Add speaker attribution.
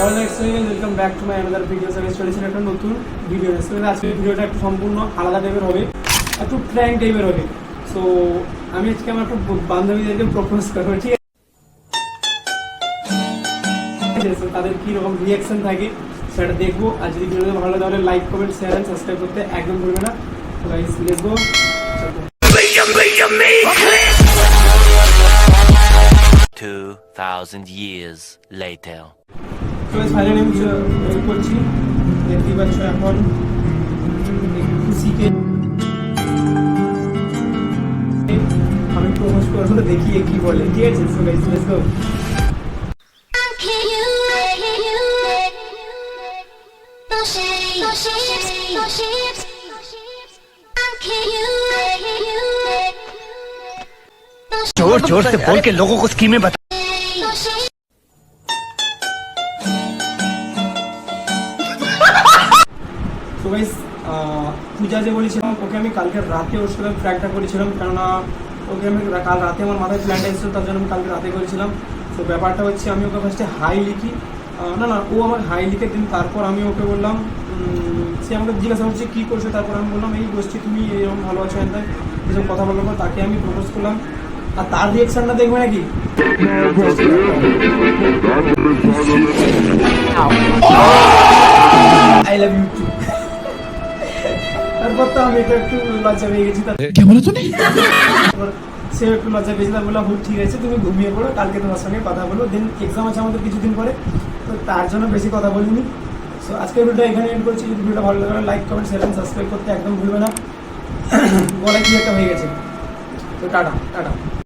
Speaker 1: Welcome back to my another video. চলেছেন একটা নতুন ভিডিও। আজকে ভিডিওটা একটু সম্পূর্ণ আলাদা টাইপের হবে, একটু প্র্যাঙ্ক টাইপের হবে। সো আমি আজকে আমার একটা বান্ধবীদেরকে প্রপোজ করবো, ঠিক আছে? তাদের কীরকম রিয়াকশন থাকে সেটা দেখবো। আর যদি ভিডিওটা ভালো লাগে তাহলে like, comment, share and subscribe করতে একদম ভুলবে না। তো guys let's go.
Speaker 2: 2000 years later.
Speaker 1: তো ফাইনালি আমি ওয়েট করছি, দেখতেই পাচ্ছ এখন খুশিকে আমি প্রপোজ করবো, দেখি কি বলে, ঠিক আছে? So guys let's go.
Speaker 3: जोर जोर से बोल के लोगों को स्कीमें बता।
Speaker 1: তো গাইস পূজা যে বলেছিলাম ওকে আমি কালকে রাতে ওর সাথে প্ল্যানটা করেছিলাম, কেননা ওকে আমি কাল রাতে আমার মাথায় প্ল্যানটা এসেছিল, তার জন্য আমি কালকে রাতে করেছিলাম। তো ব্যাপারটা হচ্ছে আমি ওকে ফার্স্টে হাই লিখি, না ও আমার হাই লিখে দিন, তারপর আমি ওকে বললাম, সে আমাকে জিজ্ঞাসা করছে কী করছে, তারপর আমি বললাম এই বসছি, তুমি এরকম ভালো আছো এখান থেকে এসব কথা বলার পর তাকে আমি প্রপোজ করলাম। আর তার রিয়াকশনটা দেখবে নাকি? I love you too. তারপর তো আমি একটু লজ্জা পেয়ে গেছি, সে একটু লজ্জা পেয়েছি, তার বললাম ঠিক আছে তুমি ঘুমিয়ে পড়ো, কালকে তোমার সঙ্গে কথা বলবো। দেন এক্সাম আছে আমাদের কিছুদিন পরে, তো তার জন্য বেশি কথা বলিনি। সো আজকের ভিডিওটা এখানে এন্ড করছি। যদি ভিডিওটা ভালো লাগে like, comment, share and subscribe করতে একদম ভুলবে না। বলা কি একটা হয়ে গেছে। তো টাটা টাটা।